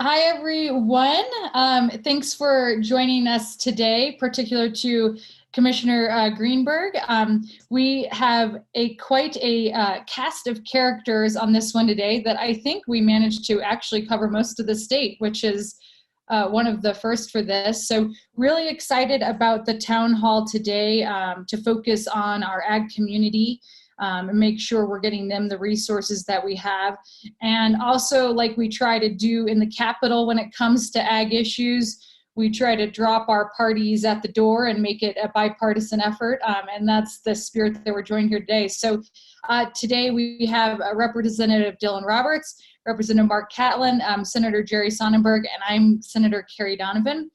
Hi, everyone. Thanks for joining us today, particular to Commissioner Greenberg. We have quite a cast of characters on this one today that I think we managed to actually cover most of the state, which is one of the first for this. So really excited about the town hall today to focus on our ag community. And make sure we're getting them the resources that we have. And also, like we try to do in the Capitol when it comes to ag issues, we try to drop our parties at the door and make it a bipartisan effort. And that's the spirit that we're joined here today. So today we have Representative Dylan Roberts, Representative Marc Catlin, Senator Jerry Sonnenberg, and I'm Senator Kerry Donovan.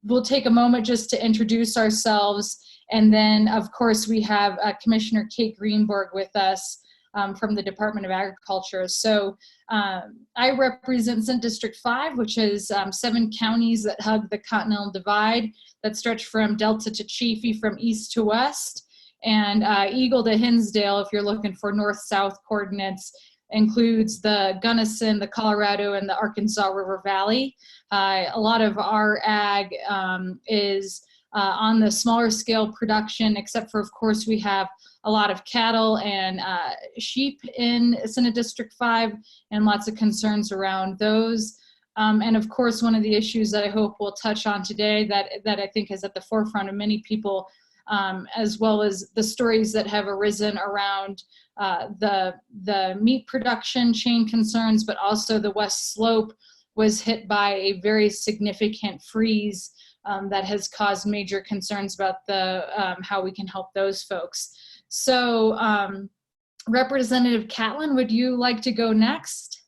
We'll take a moment just to introduce ourselves. And then, of course, we have Commissioner Kate Greenberg with us from the Department of Agriculture. So I represent Senate District 5, which is 7 counties that hug the Continental Divide that stretch from Delta to Chaffee from east to west. And Eagle to Hinsdale, if you're looking for north-south coordinates, includes the Gunnison, the Colorado, and the Arkansas River Valley. A lot of our ag is on the smaller scale production, except for, of course, we have a lot of cattle and sheep in Senate District 5 and lots of concerns around those. And of course, one of the issues that I hope we'll touch on today that I think is at the forefront of many people, as well as the stories that have arisen around the meat production chain concerns, but also the West Slope was hit by a very significant freeze that has caused major concerns about how we can help those folks. So Representative Catlin, would you like to go next?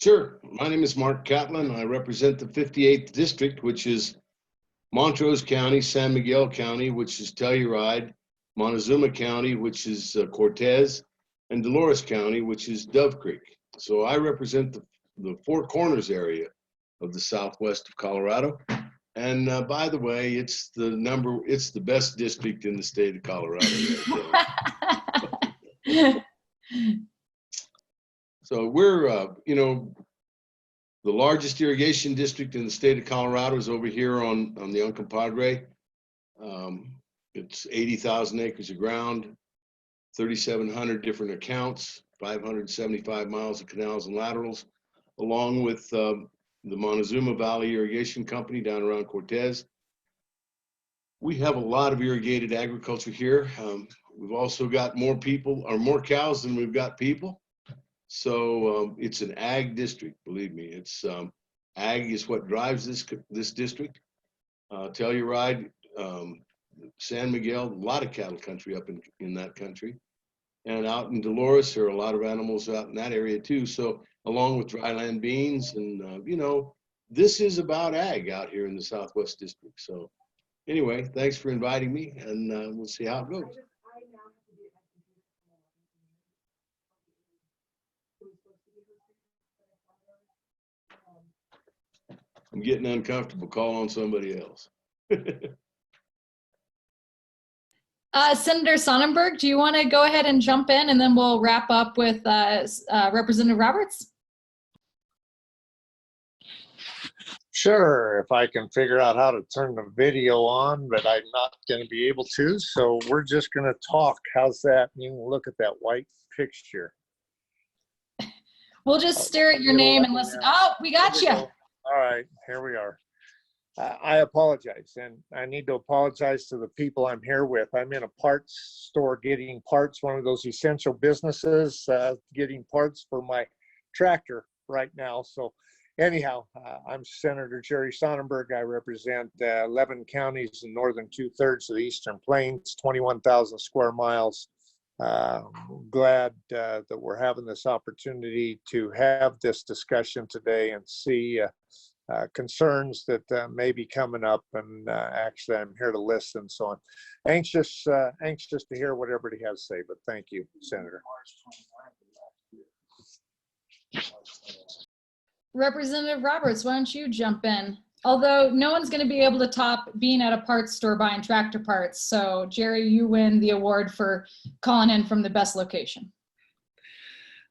Sure. My name is Marc Catlin. I represent the 58th District, which is Montrose County, San Miguel County, which is Telluride, Montezuma County, which is Cortez, and Dolores County, which is Dove Creek. So I represent the Four Corners area of the southwest of Colorado. And by the way, it's the best district in the state of Colorado. So we're, the largest irrigation district in the state of Colorado is over here on the Uncompahgre. It's 80,000 acres of ground, 3,700 different accounts, 575 miles of canals and laterals, along with the Montezuma Valley Irrigation Company down around Cortez. We have a lot of irrigated agriculture here. We've also got more cows than we've got people. So it's an ag district, believe me. It's ag is what drives this district. Telluride, San Miguel, a lot of cattle country up in that country. And out in Dolores, there are a lot of animals out in that area too. So along with dryland beans and, this is about ag out here in the Southwest District. So anyway, thanks for inviting me, and we'll see how it goes. I'm getting uncomfortable. Call on somebody else. Senator Sonnenberg, do you want to go ahead and jump in, and then we'll wrap up with Representative Roberts? Sure, if I can figure out how to turn the video on, but I'm not going to be able to. So we're just going to talk. How's that? You can look at that white picture. We'll just stare at your name and listen. Oh, we got you. All right, here we are. I apologize, and I need to apologize to the people I'm here with. I'm in a parts store getting parts, one of those essential businesses, getting parts for my tractor right now. So anyhow, I'm Senator Jerry Sonnenberg. I represent 11 counties in northern 2/3 of the Eastern Plains, 21,000 square miles. Glad that we're having this opportunity to have this discussion today and see concerns that may be coming up, and actually I'm here to listen, so I'm anxious to hear what everybody has to say. But thank you, Senator. Representative Roberts, why don't you jump in? Although no one's going to be able to top being at a parts store buying tractor parts. So Jerry, you win the award for calling in from the best location.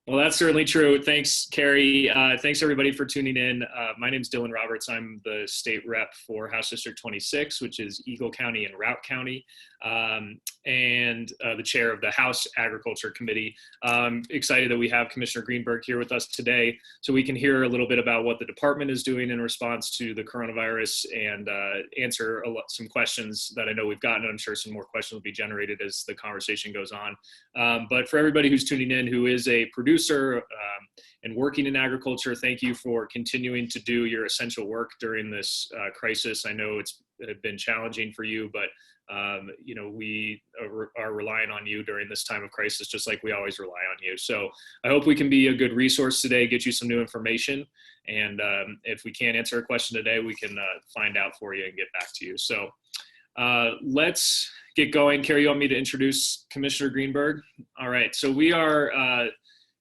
Well, that's certainly true. Thanks, Kerry. Thanks, everybody, for tuning in. My name is Dylan Roberts. I'm the state rep for House District 26, which is Eagle County and Routt County, and the chair of the House Agriculture Committee. Excited that we have Commissioner Greenberg here with us today so we can hear a little bit about what the department is doing in response to the coronavirus and answer some questions that I know we've gotten. I'm sure some more questions will be generated as the conversation goes on. But for everybody who's tuning in who is a producer and working in agriculture, thank you for continuing to do your essential work during this crisis. I know it's been challenging for you, but you know, we are relying on you during this time of crisis, just like we always rely on you. So I hope we can be a good resource today, get you some new information. And if we can't answer a question today, we can find out for you and get back to you. So let's get going. Kerry, you want me to introduce Commissioner Greenberg? All right, so we are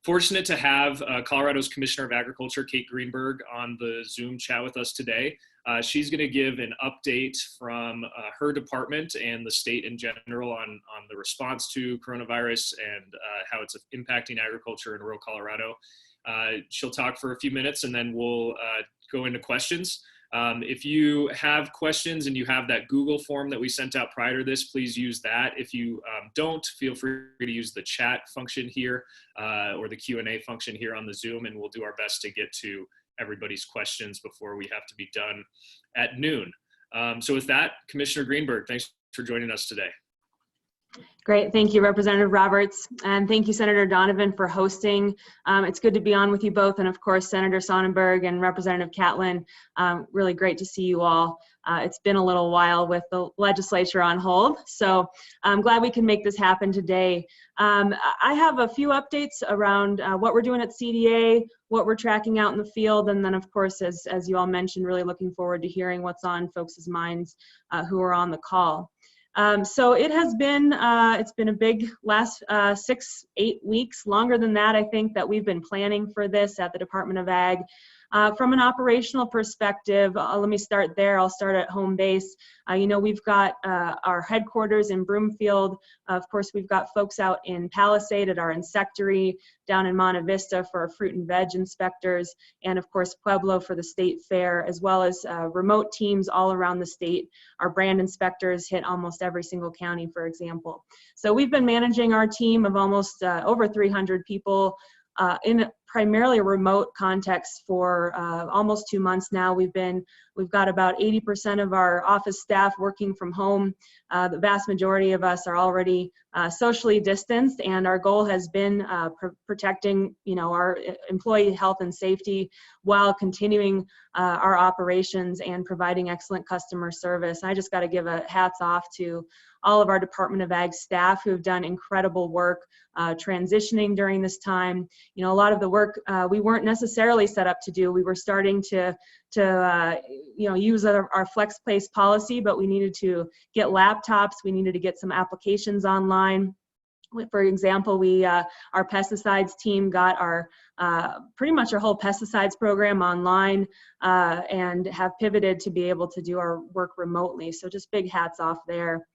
fortunate to have Colorado's Commissioner of Agriculture, Kate Greenberg, on the Zoom chat with us today. She's going to give an update from her department and the state in general on the response to coronavirus and how it's impacting agriculture in rural Colorado. She'll talk for a few minutes and then we'll go into questions. If you have questions and you have that Google form that we sent out prior to this, please use that. If you don't, feel free to use the chat function here or the Q&A function here on the Zoom, and we'll do our best to get to everybody's questions before we have to be done at noon. So with that, Commissioner Greenberg, thanks for joining us today. Great. Thank you, Representative Roberts. And thank you, Senator Donovan, for hosting. It's good to be on with you both. And of course, Senator Sonnenberg and Representative Catlin, really great to see you all. It's been a little while with the legislature on hold. So I'm glad we can make this happen today. I have a few updates around what we're doing at CDA, what we're tracking out in the field. And then of course, as you all mentioned, really looking forward to hearing what's on folks' minds who are on the call. So it has been, it's been a big last 6-8 weeks, longer than that, I think, that we've been planning for this at the Department of Ag. From an operational perspective, let me start there. I'll start at home base. You know, we've got our headquarters in Broomfield. Of course, we've got folks out in Palisade at our insectary, down in Monte Vista for our fruit and veg inspectors, and of course, Pueblo for the state fair, as well as remote teams all around the state. Our brand inspectors hit almost every single county, for example. So we've been managing our team of almost over 300 people in primarily a remote context for almost 2 months now. We've got about 80% of our office staff working from home. The vast majority of us are already socially distanced, and our goal has been protecting, you know, our employee health and safety while continuing our operations and providing excellent customer service. I just got to give a hats off to all of our Department of Ag staff who have done incredible work transitioning during this time. You know, a lot of the work we weren't necessarily set up to do. We were starting to you know, use our flex place policy, but we needed to get laptops. We needed to get some applications online. For example, our pesticides team got our pretty much our whole pesticides program online and have pivoted to be able to do our work remotely. So just big hats off there.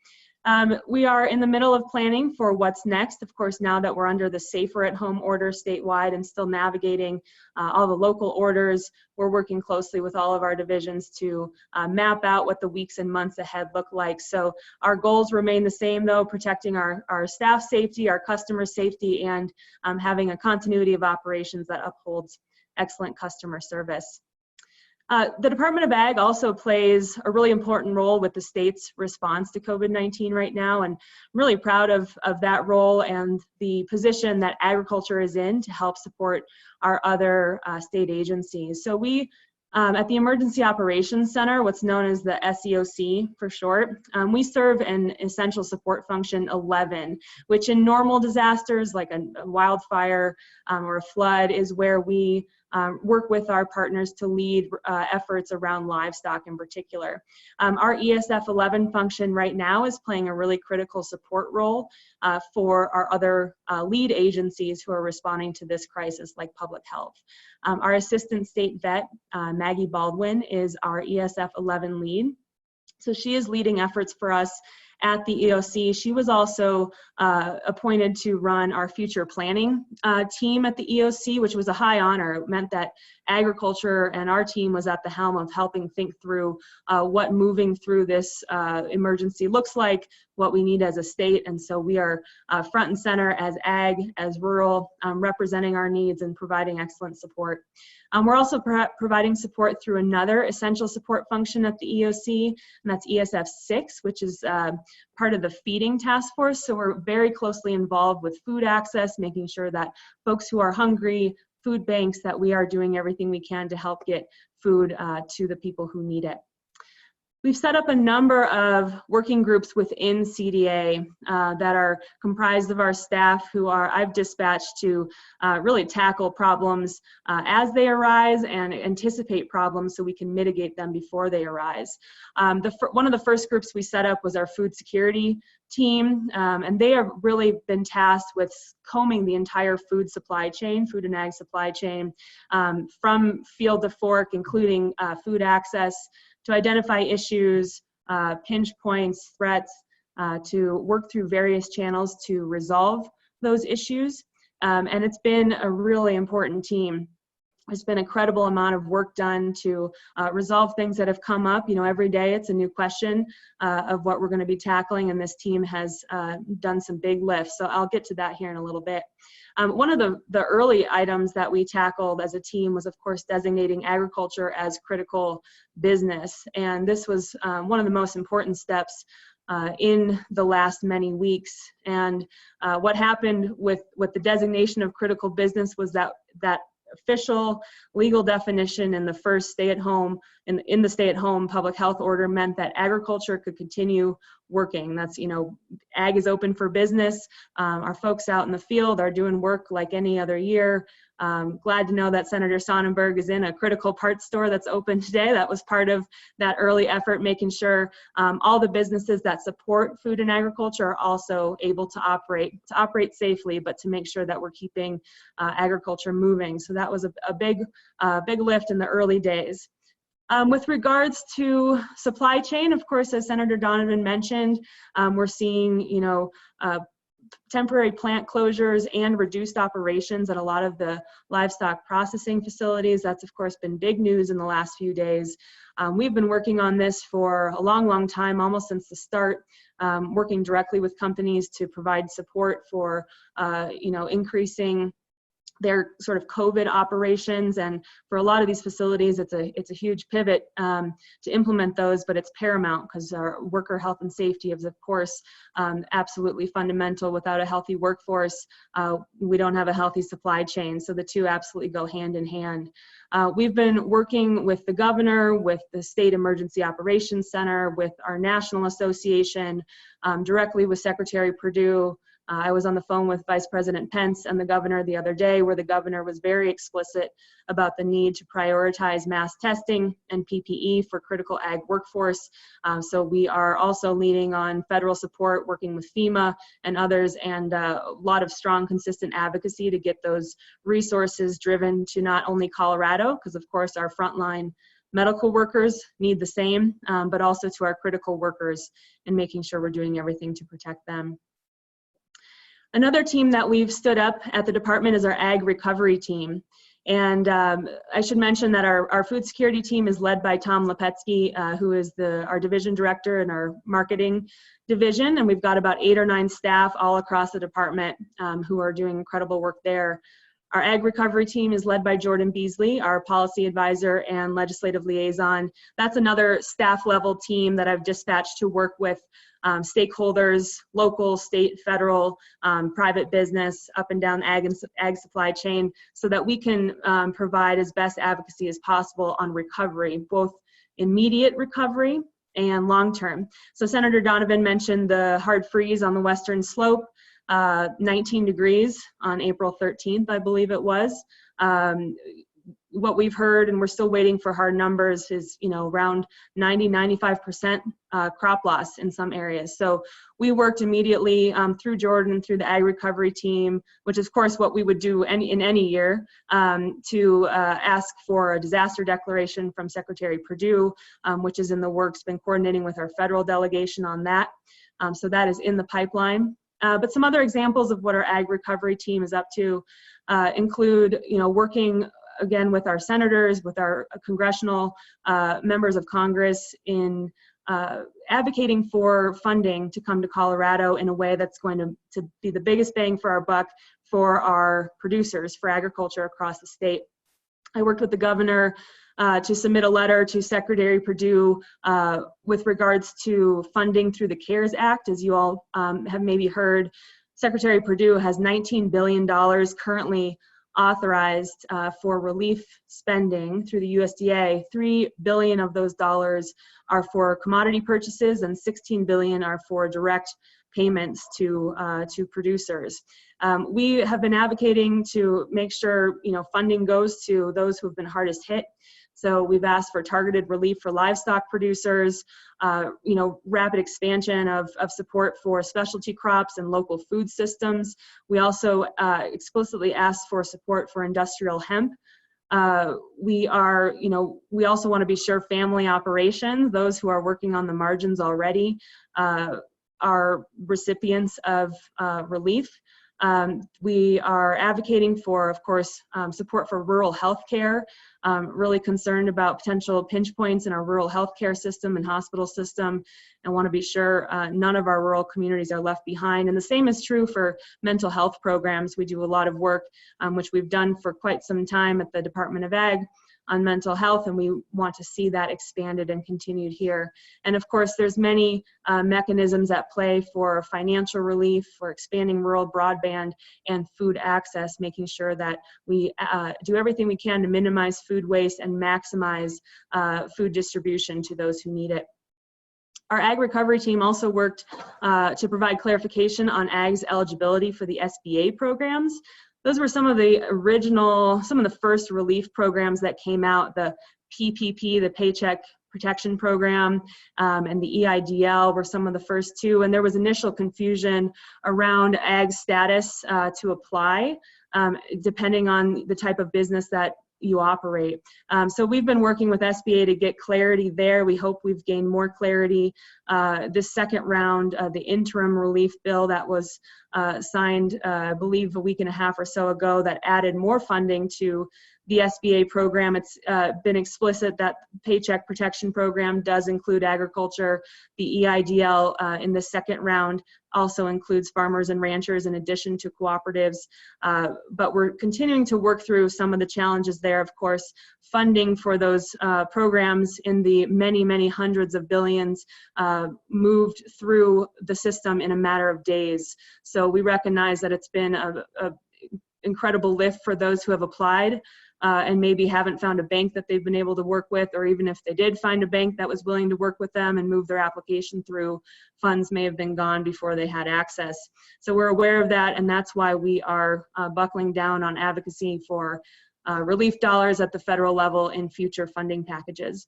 We are in the middle of planning for what's next. Of course, now that we're under the Safer at Home order statewide and still navigating all the local orders, we're working closely with all of our divisions to map out what the weeks and months ahead look like. So our goals remain the same, though, protecting our staff safety, our customer safety, and having a continuity of operations that upholds excellent customer service. The Department of Ag also plays a really important role with the state's response to COVID-19 right now, and I'm really proud of that role and the position that agriculture is in to help support our other state agencies. So we, at the Emergency Operations Center, what's known as the SEOC for short, we serve an essential support function 11, which in normal disasters like a wildfire or a flood is where we work with our partners to lead efforts around livestock in particular. Our ESF 11 function right now is playing a really critical support role for our other lead agencies who are responding to this crisis, like public health. Our assistant state vet, Maggie Baldwin, is our ESF 11 lead. So she is leading efforts for us at the EOC. She was also appointed to run our future planning team at the EOC, which was a high honor. It meant that agriculture and our team was at the helm of helping think through what moving through this emergency looks like, what we need as a state. And so we are front and center as ag, as rural, representing our needs and providing excellent support. We're also providing support through another essential support function at the EOC, and that's ESF 6, which is part of the feeding task force. So we're very closely involved with food access, making sure that folks who are hungry, food banks, that we are doing everything we can to help get food to the people who need it. We've set up a number of working groups within CDA that are comprised of our staff who I've dispatched to really tackle problems as they arise and anticipate problems so we can mitigate them before they arise. One of the first groups we set up was our food security team, and they have really been tasked with combing the entire food supply chain, food and ag supply chain, from field to fork, including food access, to identify issues, pinch points, threats, to work through various channels to resolve those issues. And it's been a really important team. There's been a credible amount of work done to resolve things that have come up. You know, every day it's a new question of what we're going to be tackling, and this team has done some big lifts. So I'll get to that here in a little bit. One of the early items that we tackled as a team was, of course, designating agriculture as critical business. And this was one of the most important steps in the last many weeks. And what happened with the designation of critical business was that official legal definition in the first stay-at-home, in the stay-at-home public health order meant that agriculture could continue working. That's, you know, ag is open for business. Our folks out in the field are doing work like any other year. Glad to know that Senator Sonnenberg is in a critical parts store that's open today. That was part of that early effort, making sure all the businesses that support food and agriculture are also able to operate safely, but to make sure that we're keeping agriculture moving. So that was a big lift in the early days. With regards to supply chain, of course, as Senator Donovan mentioned, we're seeing, you know, temporary plant closures and reduced operations at a lot of the livestock processing facilities. That's, of course, been big news in the last few days. We've been working on this for a long time, almost since the start, working directly with companies to provide support for, you know, increasing their sort of COVID operations. And for a lot of these facilities, it's a huge pivot to implement those, but it's paramount because our worker health and safety is, of course, absolutely fundamental. Without a healthy workforce, we don't have a healthy supply chain. So the two absolutely go hand in hand. We've been working with the governor, with the State Emergency Operations Center, with our national association, directly with Secretary Perdue. I was on the phone with Vice President Pence and the governor the other day, where the governor was very explicit about the need to prioritize mass testing and PPE for critical ag workforce. So we are also leaning on federal support, working with FEMA and others, and a lot of strong, consistent advocacy to get those resources driven to not only Colorado, because of course our frontline medical workers need the same, but also to our critical workers and making sure we're doing everything to protect them. Another team that we've stood up at the department is our ag recovery team. And I should mention that our food security team is led by Tom Lepetsky, who is our division director in our marketing division. And we've got about 8 or 9 staff all across the department who are doing incredible work there. Our ag recovery team is led by Jordan Beasley, our policy advisor and legislative liaison. That's another staff level team that I've dispatched to work with stakeholders, local, state, federal, private business, up and down ag supply chain, so that we can provide as best advocacy as possible on recovery, both immediate recovery and long-term. So Senator Donovan mentioned the hard freeze on the western slope, 19 degrees on April 13th, I believe it was. what we've heard, and we're still waiting for hard numbers, is around 90-95% crop loss in some areas. So we worked immediately through Jordan, through the ag recovery team, which is of course what we would do in any year, to ask for a disaster declaration from Secretary Perdue, which is in the works. Been coordinating with our federal delegation on that. So that is in the pipeline. But some other examples of what our ag recovery team is up to include, working again with our senators, with our congressional members of Congress in advocating for funding to come to Colorado in a way that's going to be the biggest bang for our buck for our producers, for agriculture across the state. I worked with the governor to submit a letter to Secretary Perdue with regards to funding through the CARES Act. As you all have maybe heard, Secretary Perdue has $19 billion currently authorized for relief spending through the USDA. $3 billion of those dollars are for commodity purchases, and $16 billion are for direct payments to producers. We have been advocating to make sure funding goes to those who have been hardest hit. So we've asked for targeted relief for livestock producers, rapid expansion of support for specialty crops and local food systems. We also explicitly asked for support for industrial hemp. We also want to be sure family operations, those who are working on the margins already, are recipients of relief. We are advocating for, of course, support for rural health care, really concerned about potential pinch points in our rural healthcare system and hospital system, and want to be sure none of our rural communities are left behind. And the same is true for mental health programs. We do a lot of work, which we've done for quite some time at the Department of Ag, on mental health, and we want to see that expanded and continued here. And of course, there's many mechanisms at play for financial relief, for expanding rural broadband and food access, making sure that we do everything we can to minimize food waste and maximize food distribution to those who need it. Our ag recovery team also worked to provide clarification on ag's eligibility for the SBA programs. Those were some of the first relief programs that came out. The PPP, the Paycheck Protection Program, and the EIDL were some of the first two. And there was initial confusion around ag status to apply, depending on the type of business that you operate. So we've been working with SBA to get clarity there. We hope we've gained more clarity. This second round, the interim relief bill that was signed, I believe a week and a half or so ago, that added more funding to the SBA program. It's been explicit that Paycheck Protection Program does include agriculture. The EIDL in the second round also includes farmers and ranchers in addition to cooperatives. But we're continuing to work through some of the challenges there. Of course, funding for those programs in the many, many hundreds of billions moved through the system in a matter of days. So we recognize that it's been a incredible lift for those who have applied and maybe haven't found a bank that they've been able to work with, or even if they did find a bank that was willing to work with them and move their application through, funds may have been gone before they had access. So we're aware of that, and that's why we are buckling down on advocacy for relief dollars at the federal level in future funding packages.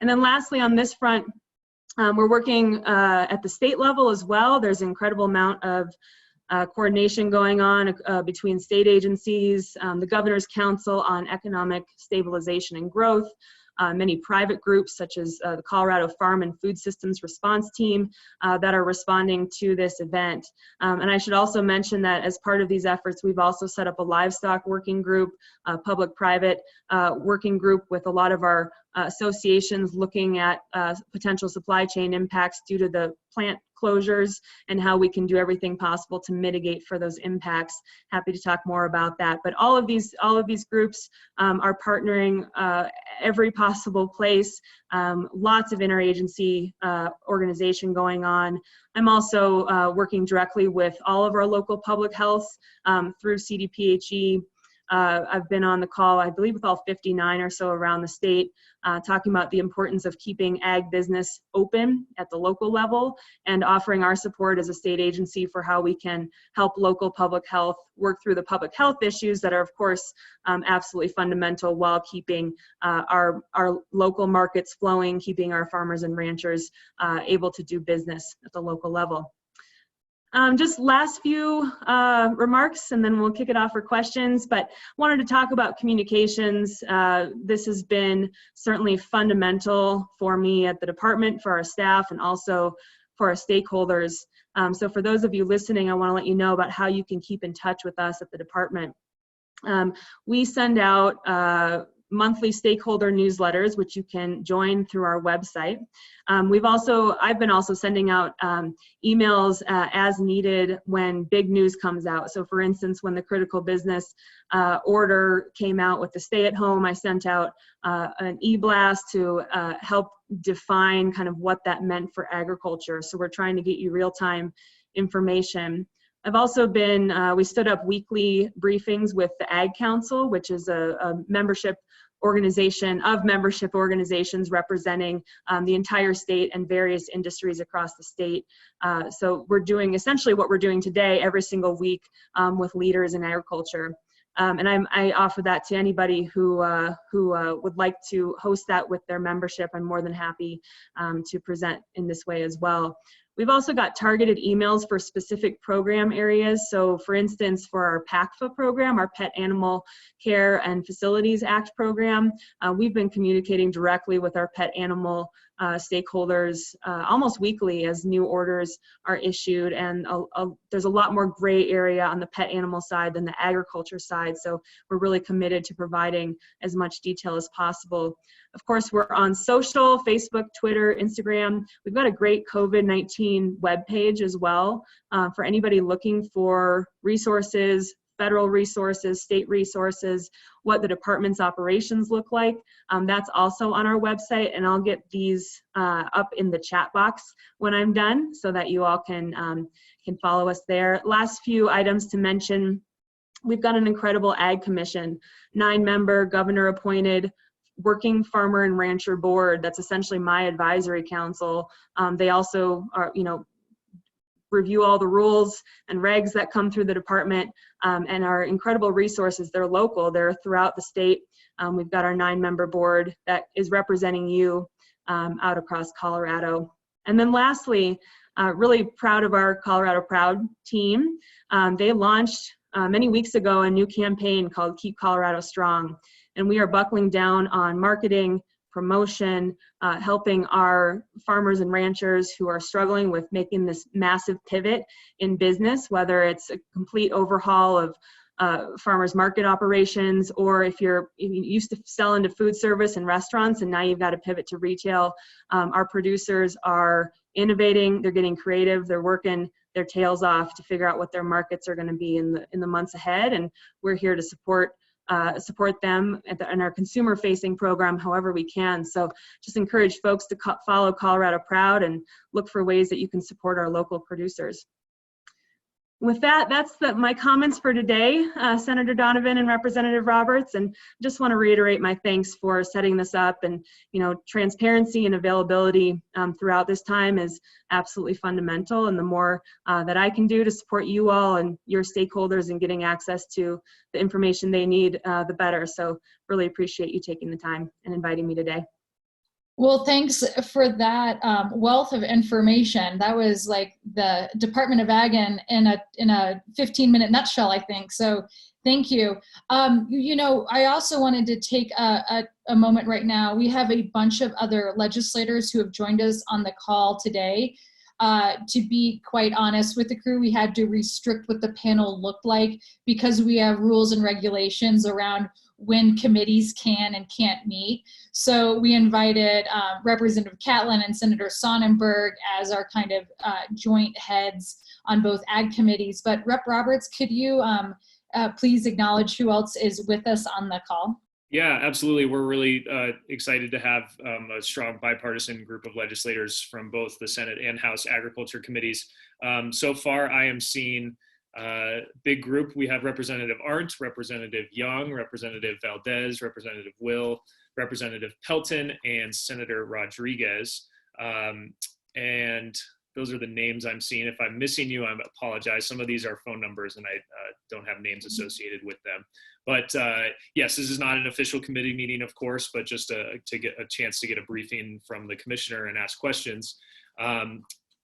And then lastly, on this front, we're working at the state level as well. There's an incredible amount of coordination going on between state agencies, the Governor's Council on Economic Stabilization and Growth, many private groups such as the Colorado Farm and Food Systems Response Team that are responding to this event. And I should also mention that as part of these efforts, we've also set up a livestock working group, a public-private working group with a lot of our associations looking at potential supply chain impacts due to the plant closures and how we can do everything possible to mitigate for those impacts. Happy to talk more about that. But all of these groups are partnering every possible place. Lots of interagency organization going on. I'm also working directly with all of our local public health through CDPHE, I've been on the call, I believe, with all 59 or so around the state, talking about the importance of keeping ag business open at the local level and offering our support as a state agency for how we can help local public health work through the public health issues that are, of course, absolutely fundamental while keeping our local markets flowing, keeping our farmers and ranchers able to do business at the local level. Just last few remarks, and then we'll kick it off for questions, but wanted to talk about communications. This has been certainly fundamental for me at the department, for our staff, and also for our stakeholders. So for those of you listening, I want to let you know about how you can keep in touch with us at the department. We send out monthly stakeholder newsletters, which you can join through our website. I've been also sending out emails as needed when big news comes out. So for instance, when the critical business order came out with the stay-at-home, I sent out an e-blast to help define kind of what that meant for agriculture. So we're trying to get you real-time information. I've also been, we stood up weekly briefings with the Ag Council, which is a membership organization of membership organizations representing the entire state and various industries across the state. So we're doing essentially what we're doing today every single week with leaders in agriculture. And I offer that to anybody who would like to host that with their membership. I'm more than happy to present in this way as well. We've also got targeted emails for specific program areas. So for instance, for our PACFA program, our Pet Animal Care and Facilities Act program, we've been communicating directly with our pet animal stakeholders almost weekly as new orders are issued. And there's a lot more gray area on the pet animal side than the agriculture side. So we're really committed to providing as much detail as possible. Of course, we're on social, Facebook, Twitter, Instagram. We've got a great COVID-19 webpage as well for anybody looking for resources, federal resources, state resources, what the department's operations look like. That's also on our website, and I'll get these up in the chat box when I'm done so that you all can follow us there. Last few items to mention. We've got an incredible Ag Commission, 9-member, governor-appointed, working farmer and rancher board. That's essentially my advisory council. They also are, review all the rules and regs that come through the department, and our incredible resources. They're local, they're throughout the state. We've got our 9-member board that is representing you out across Colorado. And then lastly, really proud of our Colorado Proud team. They launched many weeks ago a new campaign called Keep Colorado Strong. And we are buckling down on marketing, promotion, helping our farmers and ranchers who are struggling with making this massive pivot in business, whether it's a complete overhaul of farmers market operations, or if you used to sell into food service and restaurants and now you've got to pivot to retail. Our producers are innovating, they're getting creative, they're working their tails off to figure out what their markets are going to be in the months ahead, and we're here to support them in our consumer-facing program however we can. So just encourage folks to follow Colorado Proud and look for ways that you can support our local producers. With that, that's my comments for today, Senator Donovan and Representative Roberts, and just want to reiterate my thanks for setting this up. And transparency and availability throughout this time is absolutely fundamental, and the more that I can do to support you all and your stakeholders in getting access to the information they need, the better. So really appreciate you taking the time and inviting me today. Well, thanks for that wealth of information. That was like the Department of Ag in a 15-minute nutshell, I think. So thank you. I also wanted to take a moment right now. We have a bunch of other legislators who have joined us on the call today. To be quite honest with the crew, we had to restrict what the panel looked like because we have rules and regulations around when committees can and can't meet. So we invited Representative Catlin and Senator Sonnenberg as our kind of joint heads on both ag committees. But Rep. Roberts, could you please acknowledge who else is with us on the call? Yeah, absolutely. We're really excited to have a strong bipartisan group of legislators from both the Senate and House Agriculture committees. So far, I am seeing Big group, we have Representative Arndt, Representative Young, Representative Valdez, Representative Will, Representative Pelton, and Senator Rodriguez. And those are the names I'm seeing. If I'm missing you, I apologize. Some of these are phone numbers and I don't have names associated with them. But yes, this is not an official committee meeting, of course, but just to get a chance to get a briefing from the commissioner and ask questions.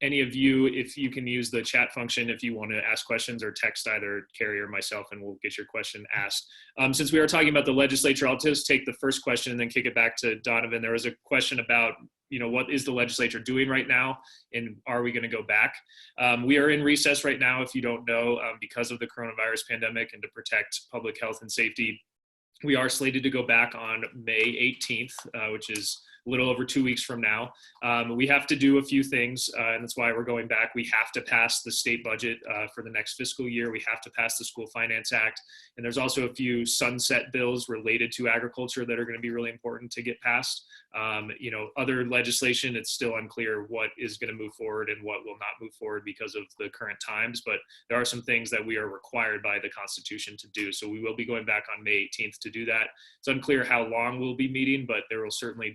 Any of you, if you can use the chat function, if you want to ask questions, or text either Kerry or myself and we'll get your question asked. Since we are talking about the legislature, I'll just take the first question and then kick it back to Donovan. There was a question about, what is the legislature doing right now and are we going to go back? We are in recess right now, if you don't know, because of the coronavirus pandemic and to protect public health and safety. We are slated to go back on May 18th, which is a little over 2 weeks from now. We have to do a few things, and that's why we're going back. We have to pass the state budget for the next fiscal year. We have to pass the School Finance Act. And there's also a few sunset bills related to agriculture that are going to be really important to get passed. Other legislation, it's still unclear what is going to move forward and what will not move forward because of the current times. But there are some things that we are required by the Constitution to do. So we will be going back on May 18th to do that. It's unclear how long we'll be meeting, but there will certainly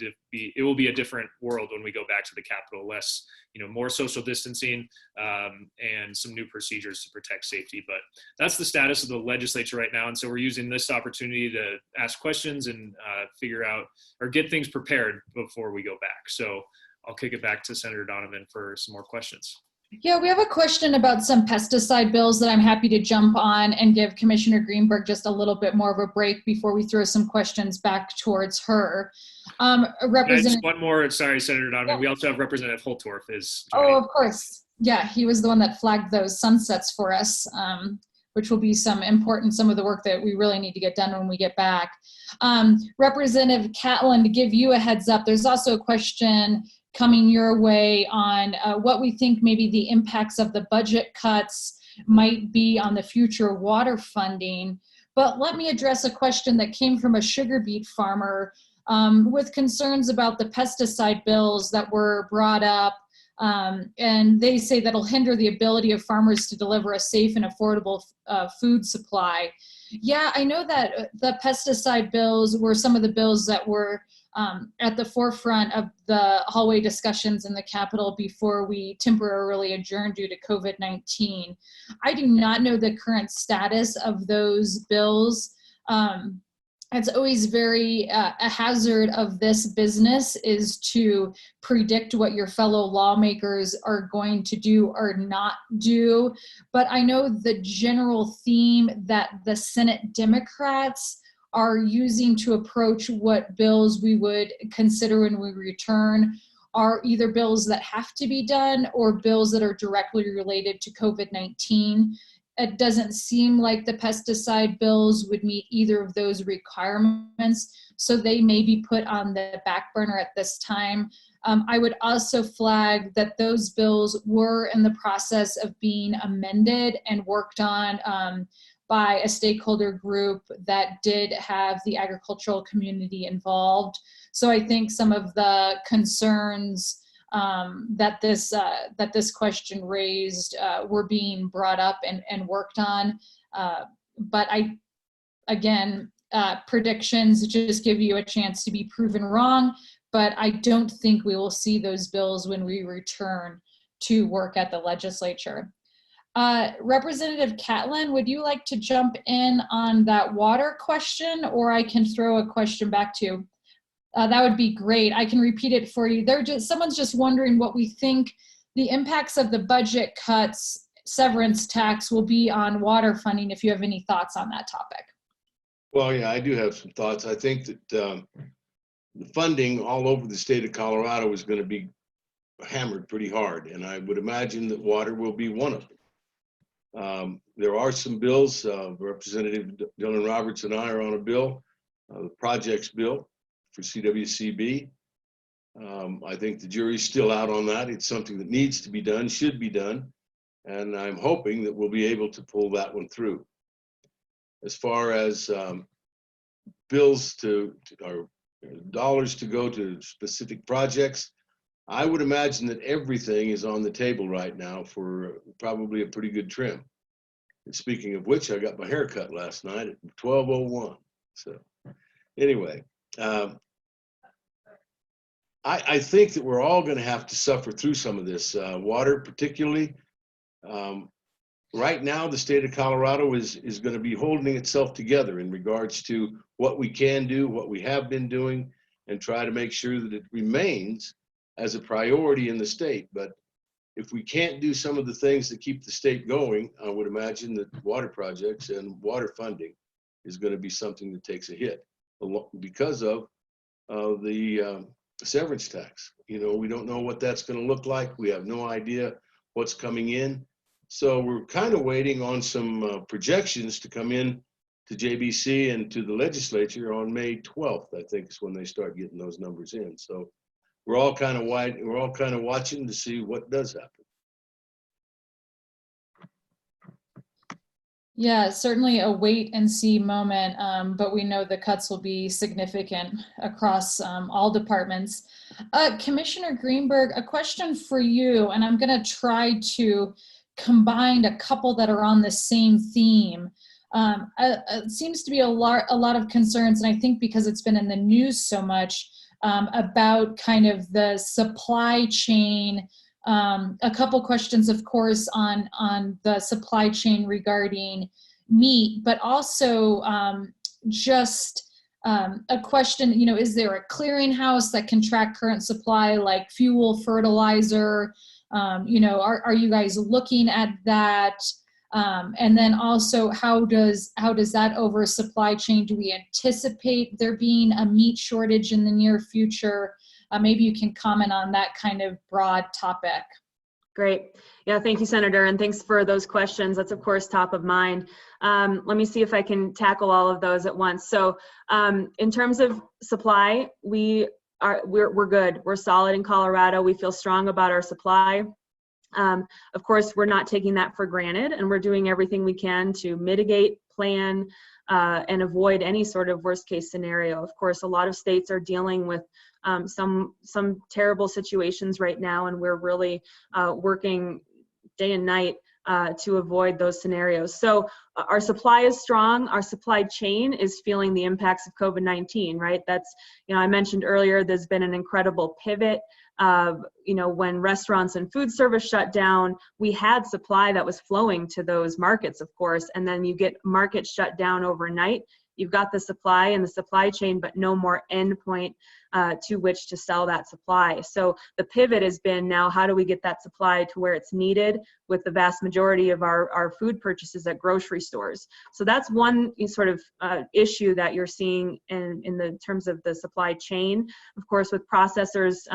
it will be a different world when we go back to the Capitol, less, more social distancing and some new procedures to protect safety. But that's the status of the legislature right now. And so we're using this opportunity to ask questions and figure out or get things prepared before we go back. So I'll kick it back to Senator Donovan for some more questions. Yeah, we have a question about some pesticide bills that I'm happy to jump on and give Commissioner Greenberg just a little bit more of a break before we throw some questions back towards her. Just one more, sorry, Senator Donovan. Yeah. We also have Representative Holtorf is joining. Oh, of course. Yeah, he was the one that flagged those sunsets for us, which will be some of the work that we really need to get done when we get back. Representative Catlin, to give you a heads up, there's also a question coming your way on what we think maybe the impacts of the budget cuts might be on the future water funding. But let me address a question that came from a sugar beet farmer with concerns about the pesticide bills that were brought up. And they say that'll hinder the ability of farmers to deliver a safe and affordable food supply. Yeah, I know that the pesticide bills were some of the bills that were at the forefront of the hallway discussions in the Capitol before we temporarily adjourned due to COVID-19. I do not know the current status of those bills. It's always a hazard of this business is to predict what your fellow lawmakers are going to do or not do. But I know the general theme that the Senate Democrats are using to approach what bills we would consider when we return are either bills that have to be done or bills that are directly related to COVID-19. It doesn't seem like the pesticide bills would meet either of those requirements, so they may be put on the back burner at this time. I would also flag that those bills were in the process of being amended and worked on by a stakeholder group that did have the agricultural community involved. So I think some of the concerns that this question raised were being brought up and worked on. But predictions just give you a chance to be proven wrong, but I don't think we will see those bills when we return to work at the legislature. Representative Catlin, would you like to jump in on that water question, or I can throw a question back to you? That would be great. I can repeat it for you. Someone's just wondering what we think the impacts of the budget cuts, severance tax will be on water funding, if you have any thoughts on that topic. Well, yeah, I do have some thoughts. I think that the funding all over the state of Colorado is going to be hammered pretty hard, and I would imagine that water will be one of them. There are some bills, Representative Dylan Roberts and I are on a bill, the projects bill for CWCB. I think the jury's still out on that. It's something that needs to be done, should be done, and I'm hoping that we'll be able to pull that one through. As far as bills or dollars to go to specific projects, I would imagine that everything is on the table right now for probably a pretty good trim. And speaking of which, I got my hair cut last night at 12:01. So anyway, I think that we're all going to have to suffer through some of this. Water particularly. Right now, the state of Colorado is going to be holding itself together in regards to what we can do, what we have been doing, and try to make sure that it remains as a priority in the state. But if we can't do some of the things that keep the state going, I would imagine that water projects and water funding is going to be something that takes a hit because of the severance tax. You know, we don't know what that's going to look like. We have no idea what's coming in. So we're kind of waiting on some projections to come in to JBC and to the legislature on May 12th, I think is when they start getting those numbers in. So we're all kind of watching to see what does happen. Yeah, certainly a wait and see moment, but we know the cuts will be significant across all departments. Commissioner Greenberg, a question for you, and I'm going to try to combine a couple that are on the same theme. It seems to be a lot of concerns, and I think because it's been in the news so much, about kind of the supply chain. A couple questions, of course, on the supply chain regarding meat, but also just a question, you know, is there a clearinghouse that can track current supply like fuel, fertilizer? You know, are you guys looking at that? And then also, how does that over supply chain? Do we anticipate there being a meat shortage in the near future? Maybe you can comment on that kind of broad topic. Great. Yeah, thank you, Senator, and thanks for those questions. That's, of course, top of mind. Let me see if I can tackle all of those at once. So in terms of supply, we're good. We're solid in Colorado. We feel strong about our supply. Of course, we're not taking that for granted, and we're doing everything we can to mitigate, plan, and avoid any sort of worst case scenario. Of course, a lot of states are dealing with some terrible situations right now, and we're really working day and night to avoid those scenarios. So our supply is strong. Our supply chain is feeling the impacts of COVID-19, right? That's, you know, I mentioned earlier, there's been an incredible pivot. You know, when restaurants and food service shut down, we had supply that was flowing to those markets, of course, and then you get markets shut down overnight. You've got the supply and the supply chain, but no more endpoint to which to sell that supply. So the pivot has been now, how do we get that supply to where it's needed, with the vast majority of our food purchases at grocery stores. So that's one sort of issue that you're seeing in the terms of the supply chain. Of course, with processors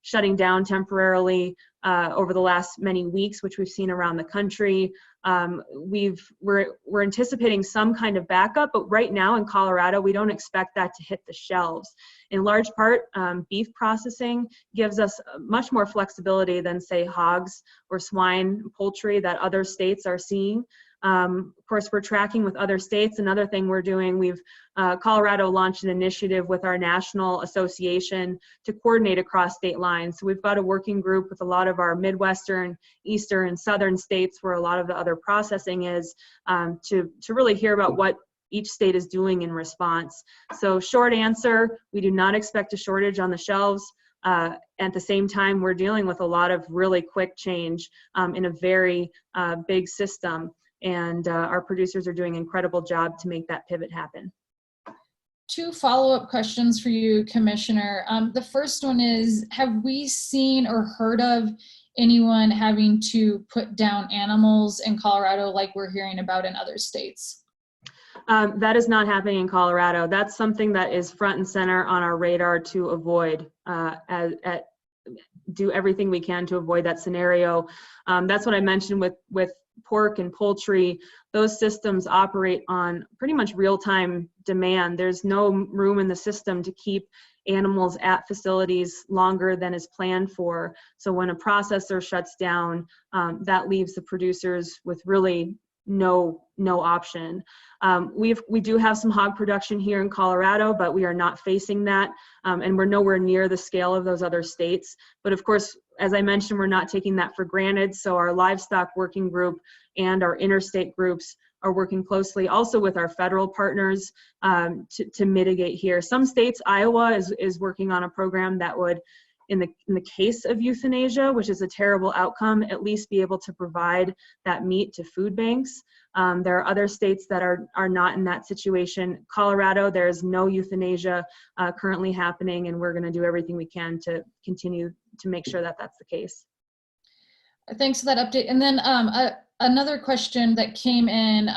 shutting down temporarily over the last many weeks, which we've seen around the country. We're anticipating some kind of backup, but right now in Colorado, we don't expect that to hit the shelves. In large part, beef processing gives us much more flexibility than, say, hogs or swine, poultry that other states are seeing. Of course, we're tracking with other states. Another thing we're doing, Colorado launched an initiative with our national association to coordinate across state lines. So we've got a working group with a lot of our Midwestern, Eastern, and Southern states where a lot of the other processing is, to really hear about what each state is doing in response. So short answer, we do not expect a shortage on the shelves. At the same time, we're dealing with a lot of really quick change in a very big system. And our producers are doing an incredible job to make that pivot happen. Two follow-up questions for you, Commissioner. The first one is, have we seen or heard of anyone having to put down animals in Colorado like we're hearing about in other states? That is not happening in Colorado. That's something that is front and center on our radar to avoid, do everything we can to avoid that scenario. That's what I mentioned with pork and poultry. Those systems operate on pretty much real-time demand. There's no room in the system to keep animals at facilities longer than is planned for. So when a processor shuts down, that leaves the producers with really no option. We do have some hog production here in Colorado, but we are not facing that, and we're nowhere near the scale of those other states. But of course, as I mentioned, we're not taking that for granted. So our livestock working group and our interstate groups are working closely also with our federal partners to mitigate here. Some states, Iowa is working on a program that would, in the case of euthanasia, which is a terrible outcome, at least be able to provide that meat to food banks. There are other states that are not in that situation. Colorado, there is no euthanasia currently happening, and we're going to do everything we can to continue to make sure that that's the case. Thanks for that update. And then another question that came in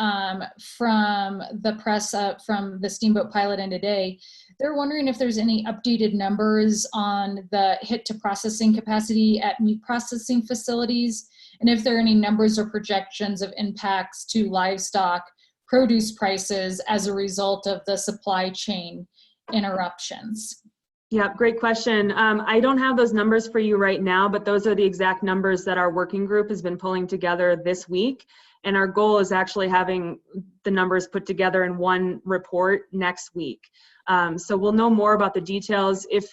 from the press, from the Steamboat Pilot and Today. They're wondering if there's any updated numbers on the hit to processing capacity at meat processing facilities, and if there are any numbers or projections of impacts to livestock produce prices as a result of the supply chain interruptions. Yeah, great question. I don't have those numbers for you right now, but those are the exact numbers that our working group has been pulling together this week. And our goal is actually having the numbers put together in one report next week. So we'll know more about the details. If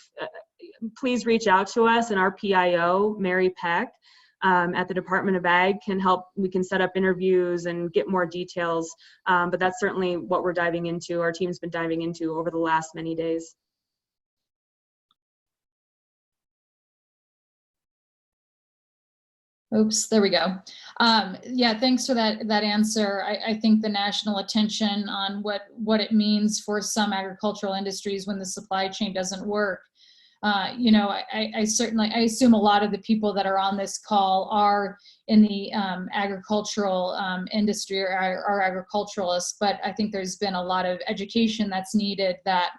please reach out to us, and our PIO, Mary Peck, at the Department of Ag can help. We can set up interviews and get more details. But that's certainly what we're diving into. Our team's been diving into over the last many days. Oops, there we go. Yeah, thanks for that answer. I think the national attention on what it means for some agricultural industries when the supply chain doesn't work. You know, I assume a lot of the people that are on this call are in the agricultural industry or are agriculturalists, but I think there's been a lot of education that's needed that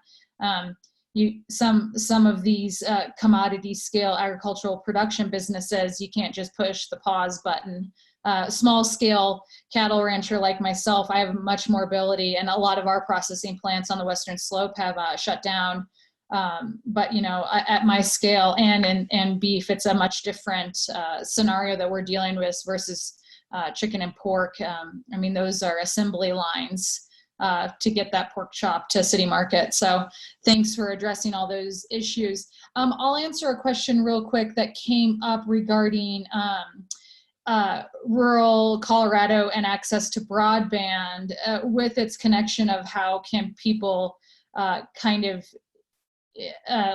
some of these commodity scale agricultural production businesses, you can't just push the pause button. Small scale cattle rancher like myself, I have much more ability, and a lot of our processing plants on the Western Slope have shut down. But you know, at my scale and beef, it's a much different scenario that we're dealing with versus chicken and pork. I mean, those are assembly lines to get that pork chop to city market. So thanks for addressing all those issues. I'll answer a question real quick that came up regarding rural Colorado and access to broadband with its connection of how can people kind of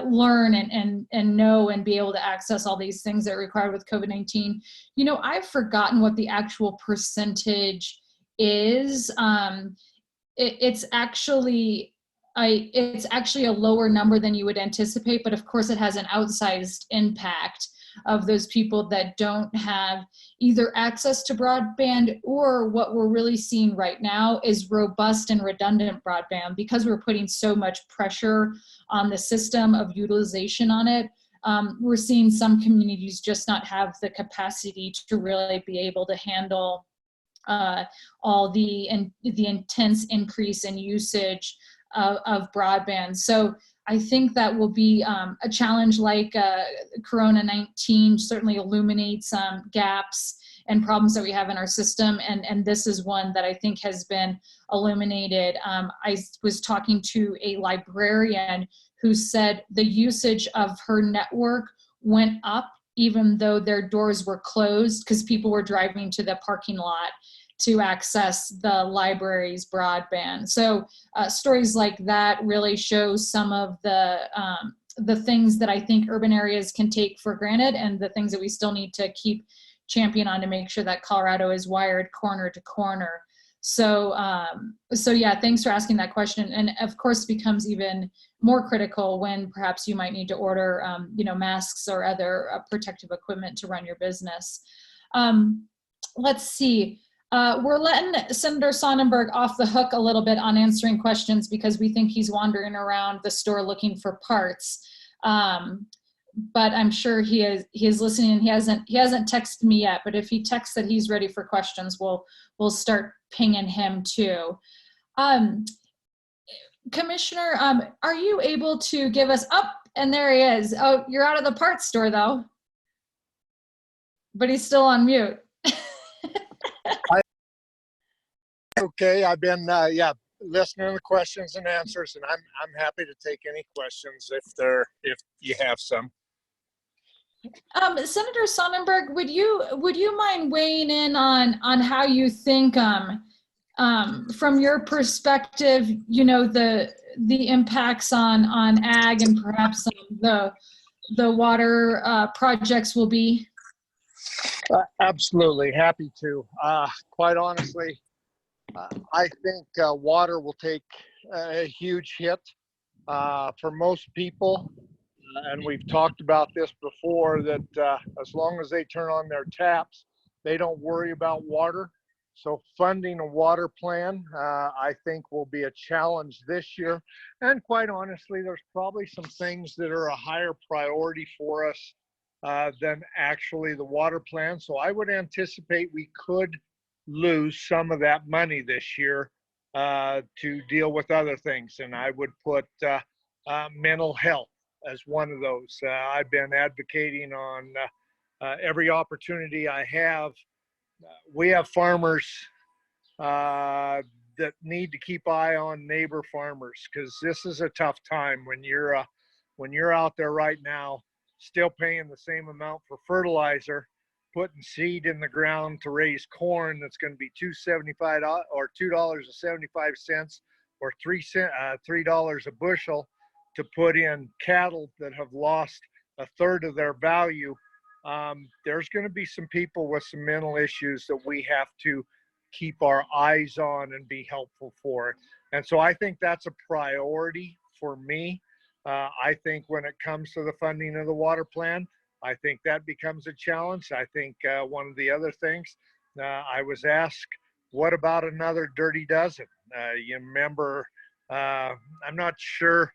learn and know and be able to access all these things that are required with COVID-19. You know, I've forgotten what the actual percentage is. It's actually a lower number than you would anticipate, but of course it has an outsized impact of those people that don't have either access to broadband, or what we're really seeing right now is robust and redundant broadband, because we're putting so much pressure on the system of utilization on it. We're seeing some communities just not have the capacity to really be able to handle all the intense increase in usage of broadband. So I think that will be a challenge, like Corona-19 certainly illuminates gaps and problems that we have in our system. And this is one that I think has been illuminated. I was talking to a librarian who said the usage of her network went up even though their doors were closed, because people were driving to the parking lot to access the library's broadband. So stories like that really show some of the things that I think urban areas can take for granted, and the things that we still need to keep champion on to make sure that Colorado is wired corner to corner. So yeah, thanks for asking that question. And of course becomes even more critical when perhaps you might need to order you know, masks or other protective equipment to run your business. Let's see. We're letting Senator Sonnenberg off the hook a little bit on answering questions because we think he's wandering around the store looking for parts. But I'm sure he is listening, and he hasn't texted me yet, but if he texts that he's ready for questions, we'll start pinging him too. Commissioner, are you able to give us and there he is. Oh, you're out of the parts store though, but he's still on mute. Okay, I've been listening to the questions and answers, and I'm happy to take any questions if you have some. Senator Sonnenberg, would you mind weighing in on how you think, from your perspective, the impacts on ag and perhaps the water projects will be? Absolutely, happy to. Quite honestly, I think water will take a huge hit for most people. And we've talked about this before, that as long as they turn on their taps, they don't worry about water. So funding a water plan, I think, will be a challenge this year. And quite honestly, there's probably some things that are a higher priority for us than actually the water plan. So I would anticipate we could lose some of that money this year to deal with other things. And I would put mental health as one of those. I've been advocating on every opportunity I have. We have farmers that need to keep eye on neighbor farmers, because this is a tough time when you're out there right now still paying the same amount for fertilizer, putting seed in the ground to raise corn that's going to be $2.75 or $2.75 or $3 a bushel, to put in cattle that have lost a third of their value. There's going to be some people with some mental issues that we have to keep our eyes on and be helpful for. And so I think that's a priority for me. I think when it comes to the funding of the water plan, I think that becomes a challenge. I think one of the other things, I was asked, what about another dirty dozen? You remember, I'm not sure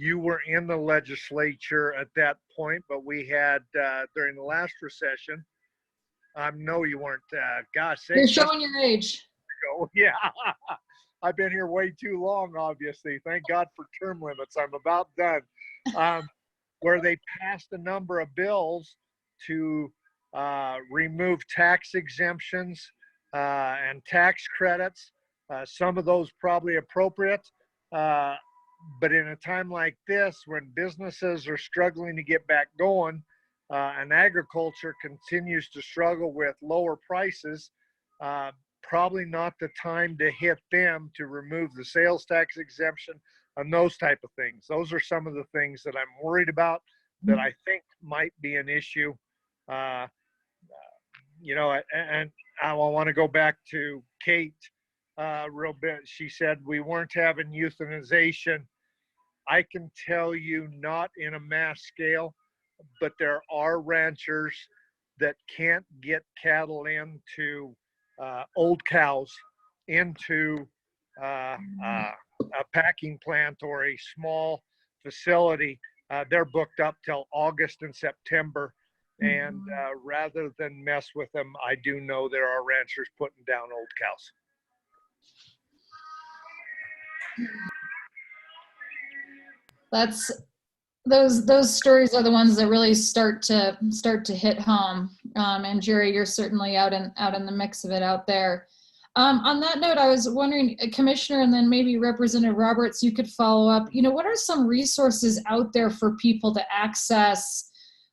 you were in the legislature at that point, but we had during the last recession. No, you weren't. Gosh, You're showing your age. Yeah, I've been here way too long. Obviously, thank God for term limits. I'm about done. Where they passed a number of bills to remove tax exemptions and tax credits. Some of those probably appropriate. But in a time like this, when businesses are struggling to get back going, and agriculture continues to struggle with lower prices, probably not the time to hit them to remove the sales tax exemption and those type of things. Those are some of the things that I'm worried about that I think might be an issue. And I want to go back to Kate real bit. She said we weren't having euthanization. I can tell you, not in a mass scale, but there are ranchers that can't get cattle into old cows into a packing plant or a small facility. They're booked up till August and September. And rather than mess with them, I do know there are ranchers putting down old cows. That's those stories are the ones that really start to hit home. And Jerry, you're certainly out in the mix of it out there. On that note, I was wondering, Commissioner, and then maybe Representative Roberts, you could follow up. What are some resources out there for people to access,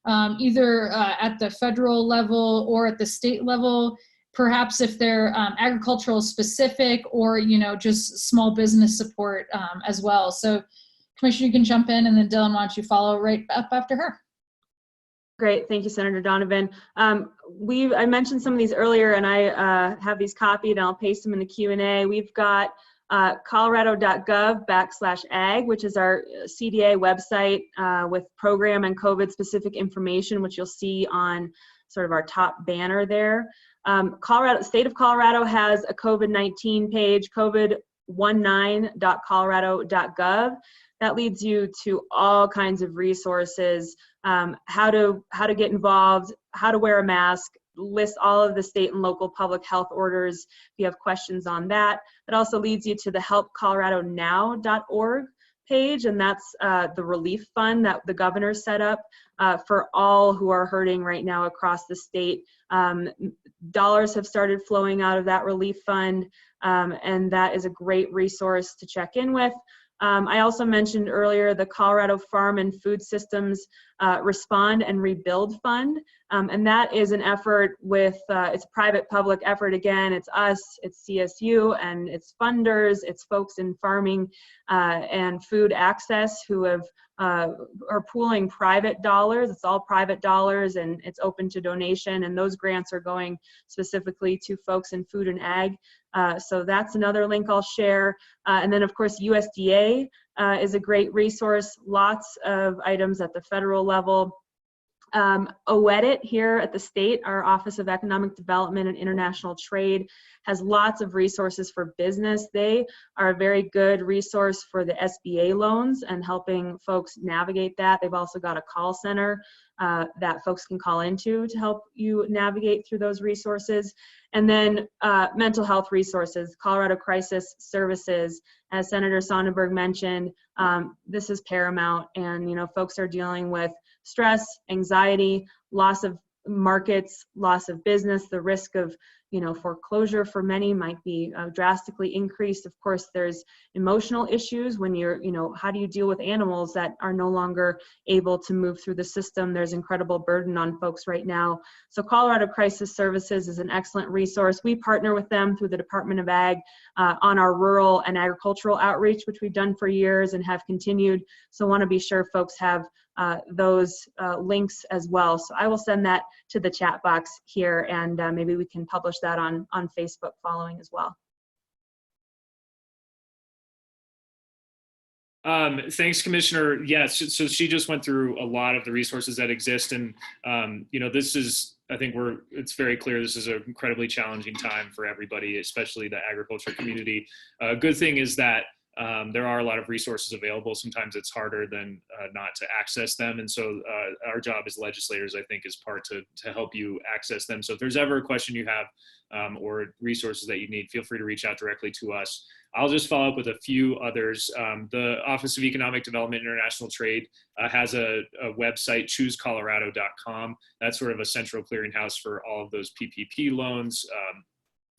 either at the federal level or at the state level? Perhaps if they're agricultural specific, or just small business support as well. So, Commissioner, you can jump in, and then Dylan, why don't you follow right up after her? Great, thank you, Senator Donovan. I mentioned some of these earlier, and I have these copied, and I'll paste them in the Q&A. We've got colorado.gov/ag, which is our CDA website with program and COVID-specific information, which you'll see on sort of our top banner there. State of Colorado has a COVID-19 page, covid19.colorado.gov. That leads you to all kinds of resources, how to get involved, how to wear a mask, lists all of the state and local public health orders if you have questions on that. It also leads you to the helpcoloradonow.org page, and that's the relief fund that the governor set up for all who are hurting right now across the state. dollars have started flowing out of that relief fund, and that is a great resource to check in with. I also mentioned earlier the Colorado Farm and Food Systems Respond and Rebuild Fund, and that is an effort with, it's a private-public effort again. It's us, it's CSU, and it's funders, it's folks in farming and food access who have are pooling private dollars. It's all private dollars, and it's open to donation, and those grants are going specifically to folks in food and ag. So that's another link I'll share. And then, of course, USDA is a great resource. Lots of items at the federal level. OEDIT here at the state, our Office of Economic Development and International Trade, has lots of resources for business. They are a very good resource for the SBA loans and helping folks navigate that. They've also got a call center that folks can call into to help you navigate through those resources. And then mental health resources, Colorado Crisis Services, as Senator Sonnenberg mentioned, this is paramount, and folks are dealing with stress, anxiety, loss of markets, loss of business. The risk of foreclosure for many might be drastically increased. Of course, there's emotional issues when you're, how do you deal with animals that are no longer able to move through the system? There's incredible burden on folks right now. So Colorado Crisis Services is an excellent resource. We partner with them through the Department of Ag on our rural and agricultural outreach, which we've done for years and have continued. So want to be sure folks have those links as well. So I will send that to the chat box here, and maybe we can publish that on Facebook following as well. Thanks, Commissioner. Yes, so she just went through a lot of the resources that exist, and this is, I think it's very clear this is an incredibly challenging time for everybody, especially the agriculture community. A good thing is that there are a lot of resources available. Sometimes it's harder than not to access them. And so our job as legislators, I think, is part to help you access them. So if there's ever a question you have or resources that you need, feel free to reach out directly to us. I'll just follow up with a few others. The Office of Economic Development and International Trade has a website, choosecolorado.com. That's sort of a central clearinghouse for all of those PPP loans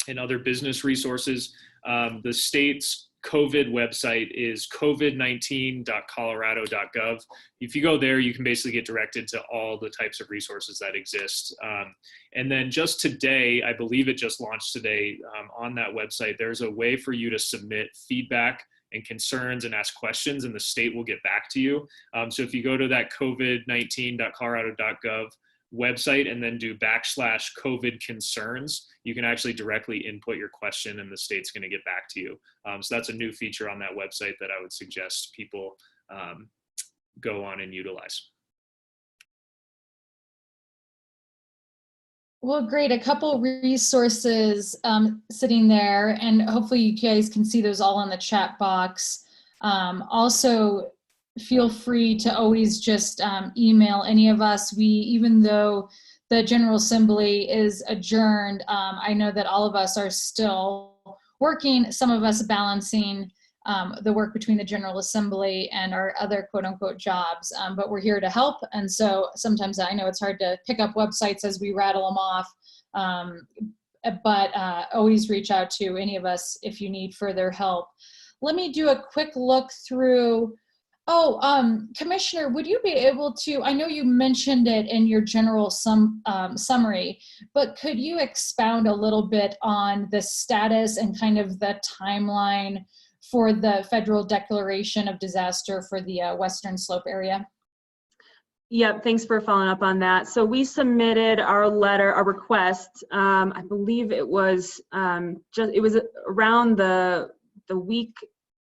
and other business resources. The state's COVID website is covid19.colorado.gov. If you go there, you can basically get directed to all the types of resources that exist. And then just today, I believe it just launched today, on that website, there's a way for you to submit feedback and concerns and ask questions, and the state will get back to you. So if you go to that covid19.colorado.gov website and then do /COVID concerns, you can actually directly input your question and the state's going to get back to you. So that's a new feature on that website that I would suggest people go on and utilize. Well, great. A couple resources sitting there, and hopefully you guys can see those all in the chat box. Also, feel free to always just email any of us. Even though the General Assembly is adjourned, I know that all of us are still working, some of us balancing the work between the General Assembly and our other quote unquote jobs, but we're here to help. And so sometimes I know it's hard to pick up websites as we rattle them off, but always reach out to any of us if you need further help. Let me do a quick look through. Commissioner, would you be able to, I know you mentioned it in your general summary, but could you expound a little bit on the status and kind of the timeline for the federal declaration of disaster for the Western Slope area? Yep, thanks for following up on that. So we submitted our letter, our request, I believe it was it was around the week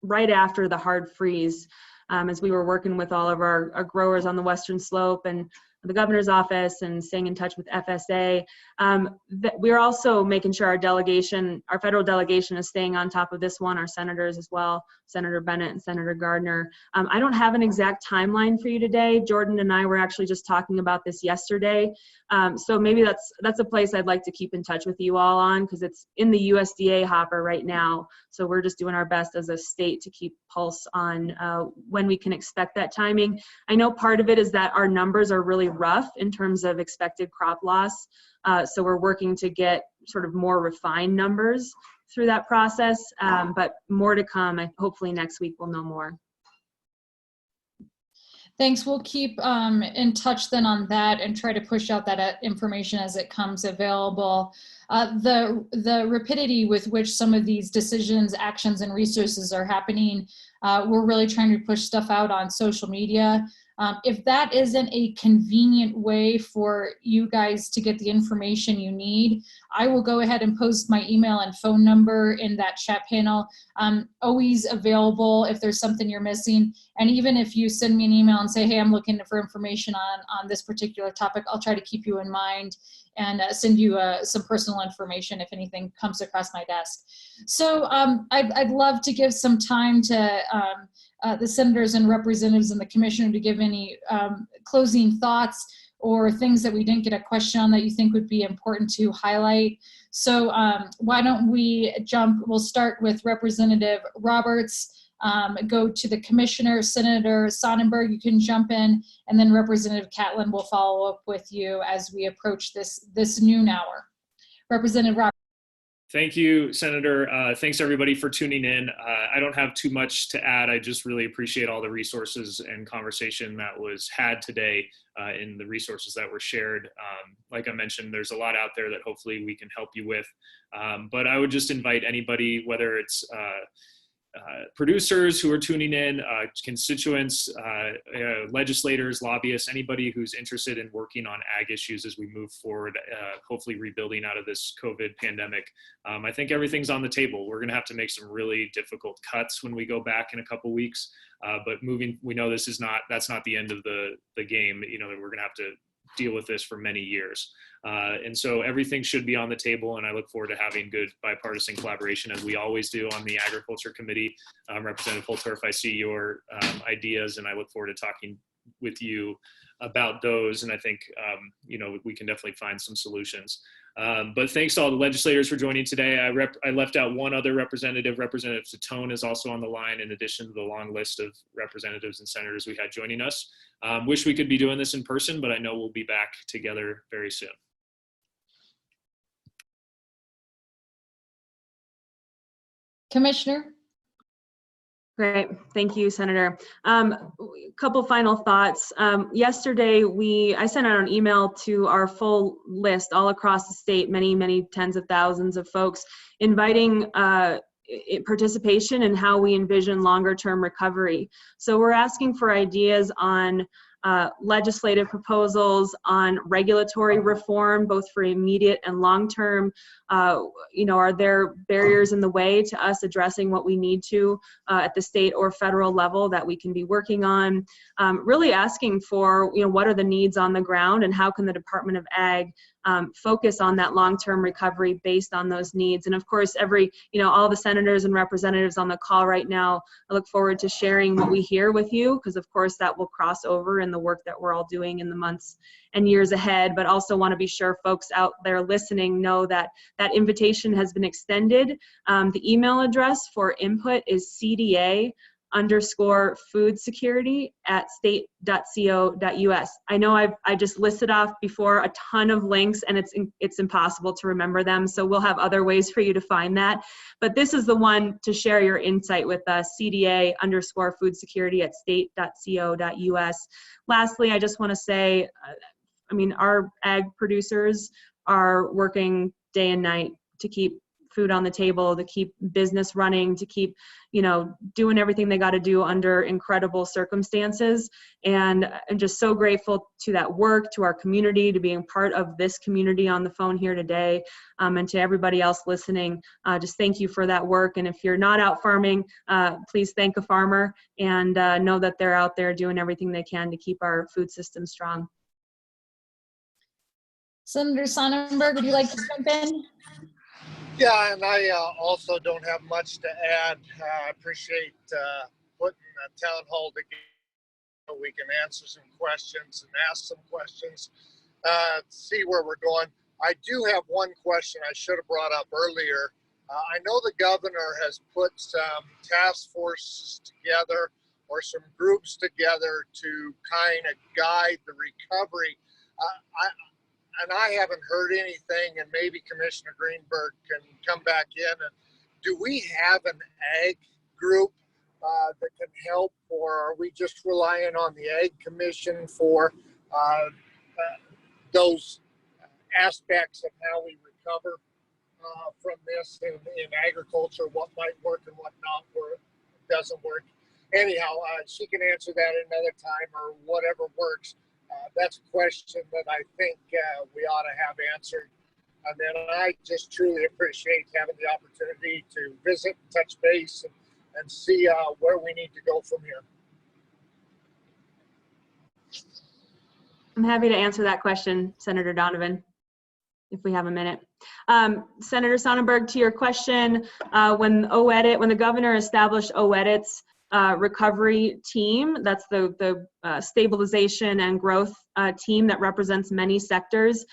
right after the hard freeze. As we were working with all of our growers on the Western Slope and the governor's office and staying in touch with FSA. We're also making sure our delegation, our federal delegation, is staying on top of this one, our senators as well, Senator Bennett and Senator Gardner. I don't have an exact timeline for you today. Jordan and I were actually just talking about this yesterday. So maybe that's a place I'd like to keep in touch with you all on, because it's in the USDA hopper right now. So we're just doing our best as a state to keep pulse on when we can expect that timing. I know part of it is that our numbers are really rough in terms of expected crop loss. So we're working to get sort of more refined numbers through that process, but more to come. Hopefully next week we'll know more. Thanks. We'll keep in touch then on that and try to push out that information as it comes available. The rapidity with which some of these decisions, actions, and resources are happening, we're really trying to push stuff out on social media. If that isn't a convenient way for you guys to get the information you need, I will go ahead and post my email and phone number in that chat panel. Always available if there's something you're missing. And even if you send me an email and say, hey, I'm looking for information on this particular topic, I'll try to keep you in mind and send you some personal information if anything comes across my desk. So I'd love to give some time to the senators and representatives and the commissioner to give any closing thoughts or things that we didn't get a question on that you think would be important to highlight. So why don't we we'll start with Representative Roberts, go to the commissioner, Senator Sonnenberg, you can jump in, and then Representative Catlin will follow up with you as we approach this noon hour. Representative Roberts. Thank you, Senator. Thanks everybody for tuning in. I don't have too much to add. I just really appreciate all the resources and conversation that was had today in the resources that were shared. Like I mentioned, there's a lot out there that hopefully we can help you with. But I would just invite anybody, whether it's producers who are tuning in, constituents, legislators, lobbyists, anybody who's interested in working on ag issues as we move forward, hopefully rebuilding out of this COVID pandemic. I think everything's on the table. We're gonna have to make some really difficult cuts when we go back in a couple weeks, but we know that's not the end of the game. You know, we're gonna have to deal with this for many years. And so everything should be on the table, and I look forward to having good bipartisan collaboration as we always do on the Agriculture Committee. Representative Holtorf, I see your ideas, and I look forward to talking with you about those. And I think, you know, we can definitely find some solutions. But thanks to all the legislators for joining today. I left out one other representative. Representative Tatone is also on the line, in addition to the long list of representatives and senators we had joining us. Wish we could be doing this in person, but I know we'll be back together very soon. Commissioner. Great, thank you, Senator. Couple final thoughts. Yesterday, I sent out an email to our full list all across the state, many tens of thousands of folks, inviting participation in how we envision longer term recovery. So we're asking for ideas on legislative proposals, on regulatory reform, both for immediate and long term. You know, are there barriers in the way to us addressing what we need to at the state or federal level that we can be working on? Really asking for, you know, what are the needs on the ground, and how can the Department of Ag focus on that long-term recovery based on those needs. And of course, all the senators and representatives on the call right now, I look forward to sharing what we hear with you, because of course that will cross over in the work that we're all doing in the months and years ahead. But also want to be sure folks out there listening know that that invitation has been extended. The email address for input is cda_foodsecurity@state.co.us. I know I just listed off before a ton of links, and it's impossible to remember them, so we'll have other ways for you to find that. But this is the one to share your insight with us, cda_foodsecurity@state.co.us. Lastly, I just want to say, our ag producers are working day and night to keep food on the table, to keep business running, to keep, doing everything they got to do under incredible circumstances. And I'm just so grateful to that work, to our community, to being part of this community on the phone here today, and to everybody else listening. Just thank you for that work. And if you're not out farming, please thank a farmer, and know that they're out there doing everything they can to keep our food system strong. Senator Sonnenberg, would you like to jump in? Yeah, and I also don't have much to add. I appreciate putting a town hall together so we can answer some questions and ask some questions, see where we're going. I do have one question I should have brought up earlier. I know the governor has put some task forces together or some groups together to kind of guide the recovery. I haven't heard anything, and maybe Commissioner Greenberg can come back in. And do we have an ag group that can help, or are we just relying on the Ag Commission for those aspects of how we recover from this in agriculture, what might work and what not work, doesn't work? Anyhow, she can answer that another time or whatever works. That's a question that I think we ought to have answered. And then I just truly appreciate having the opportunity to visit, touch base, and see where we need to go from here. I'm happy to answer that question, Senator Donovan, if we have a minute. Senator Sonnenberg, to your question, when the governor established OEDIT's recovery team, that's the stabilization and growth team that represents many sectors.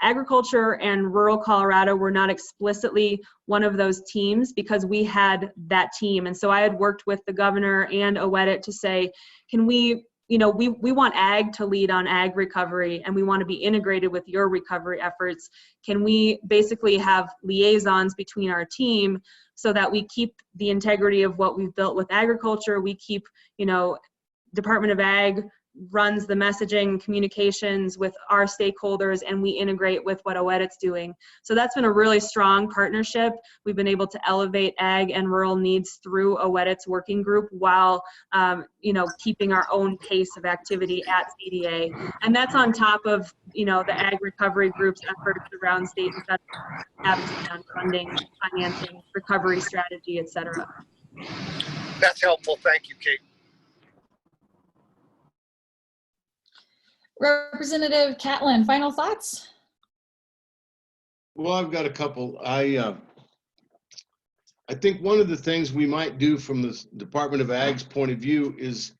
Agriculture and rural Colorado were not explicitly one of those teams because we had that team. And so I had worked with the governor and OEDIT to say, can we, we want ag to lead on ag recovery, and we want to be integrated with your recovery efforts. Can we basically have liaisons between our team so that we keep the integrity of what we've built with agriculture? We keep, Department of Ag runs the messaging communications with our stakeholders, and we integrate with what OEDIT's doing. So that's been a really strong partnership. We've been able to elevate ag and rural needs through OEDIT's working group while keeping our own pace of activity at CDA. And that's on top of the ag recovery group's efforts around state and federal advocacy on funding, financing, recovery strategy, et cetera. That's helpful. Thank you, Kate. Representative Catlin, final thoughts? Well, I've got a couple. I think one of the things we might do from the Department of Ag's point of view is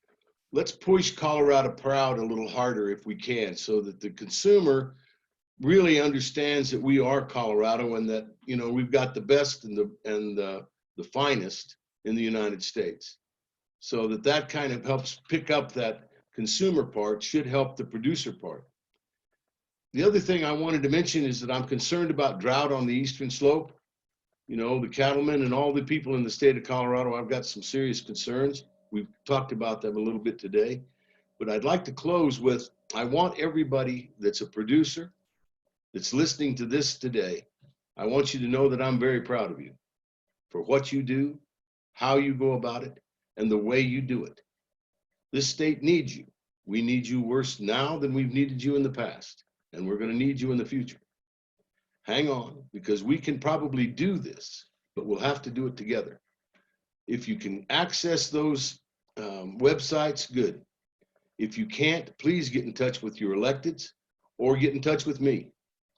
let's push Colorado Proud a little harder if we can, so that the consumer really understands that we are Colorado and that we've got the best and the finest in the United States. So that kind of helps pick up that consumer part, should help the producer part. The other thing I wanted to mention is that I'm concerned about drought on the eastern slope. The cattlemen and all the people in the state of Colorado, I've got some serious concerns. We've talked about them a little bit today, but I'd like to close with, I want everybody that's a producer that's listening to this today, I want you to know that I'm very proud of you for what you do, how you go about it, and the way you do it. This state needs you. We need you worse now than we've needed you in the past, and we're going to need you in the future. Hang on, because we can probably do this, but we'll have to do it together. If you can access those websites, good. If you can't, please get in touch with your electeds or get in touch with me.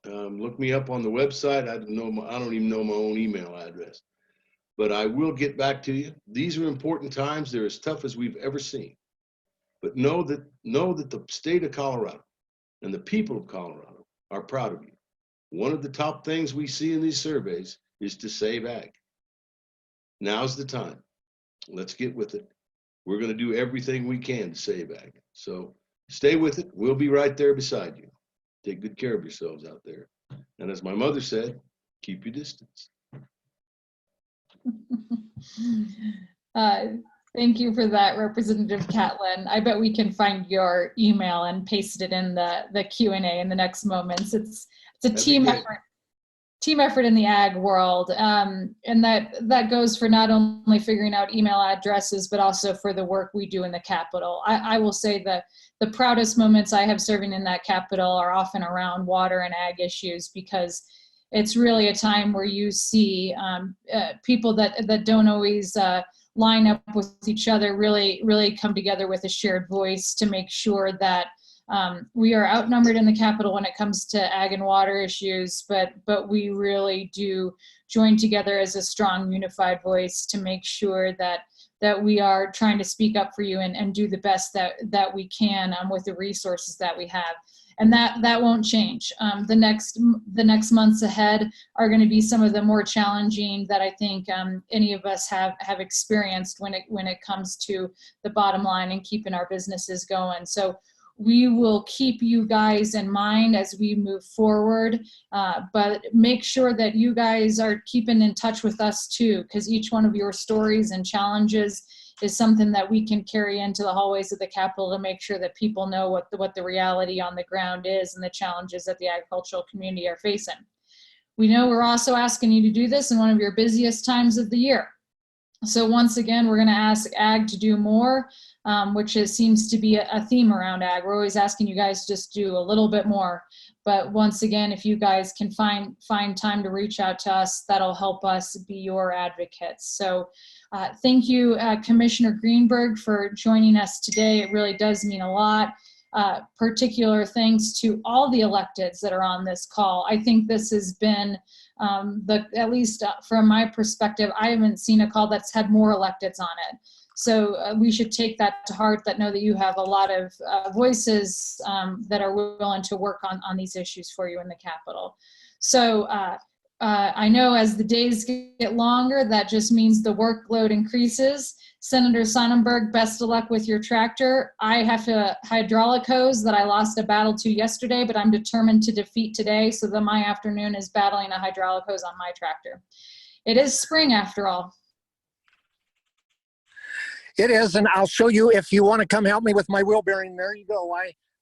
Look me up on the website. I don't even know my own email address, but I will get back to you. These are important times. They're as tough as we've ever seen. But know that the state of Colorado and the people of Colorado are proud of you. One of the top things we see in these surveys is to save ag. Now's the time. Let's get with it. We're going to do everything we can to save ag. So stay with it. We'll be right there beside you. Take good care of yourselves out there. And as my mother said, keep your distance. Thank you for that, Representative Catlin. I bet we can find your email and paste it in the Q&A in the next moments. It's a team effort in the ag world, and that goes for not only figuring out email addresses, but also for the work we do in the Capitol. I will say that the proudest moments I have serving in that Capitol are often around water and ag issues, because it's really a time where you see people that don't always line up with each other really come together with a shared voice to make sure that we are outnumbered in the Capitol when it comes to ag and water issues, but we really do join together as a strong unified voice to make sure that we are trying to speak up for you and do the best that we can with the resources that we have. And that won't change. The next months ahead are going to be some of the more challenging that I think any of us have experienced when it comes to the bottom line and keeping our businesses going. So we will keep you guys in mind as we move forward, but make sure that you guys are keeping in touch with us too, because each one of your stories and challenges is something that we can carry into the hallways of the Capitol to make sure that people know what the reality on the ground is and the challenges that the agricultural community are facing. We know we're also asking you to do this in one of your busiest times of the year. So once again, we're going to ask Ag to do more, which seems to be a theme around Ag. We're always asking you guys to just do a little bit more. But once again, if you guys can find time to reach out to us, that'll help us be your advocates. So thank you, Commissioner Greenberg, for joining us today. It really does mean a lot. Particular thanks to all the electeds that are on this call. I think this has been, at least from my perspective, I haven't seen a call that's had more electeds on it. So we should take that to heart, that know that you have a lot of voices that are willing to work on these issues for you in the Capitol. So I know as the days get longer, that just means the workload increases. Senator Sonnenberg, best of luck with your tractor. I have to hydraulic hose that I lost a battle to yesterday, but I'm determined to defeat today, so that my afternoon is battling a hydraulic hose on my tractor. It is spring after all. It is, and I'll show you if you want to come help me with my wheel bearing. There you go.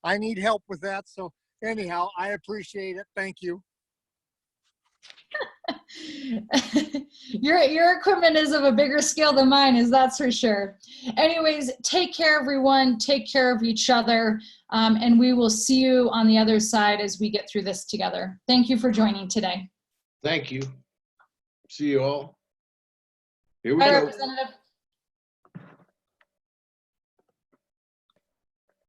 I need help with that. So anyhow, I appreciate it. Thank you. Your equipment is of a bigger scale than mine is, that's for sure. Anyways, take care, everyone. Take care of each other. And we will see you on the other side as we get through this together. Thank you for joining today. Thank you. See you all. Here we Bye, go. Representative.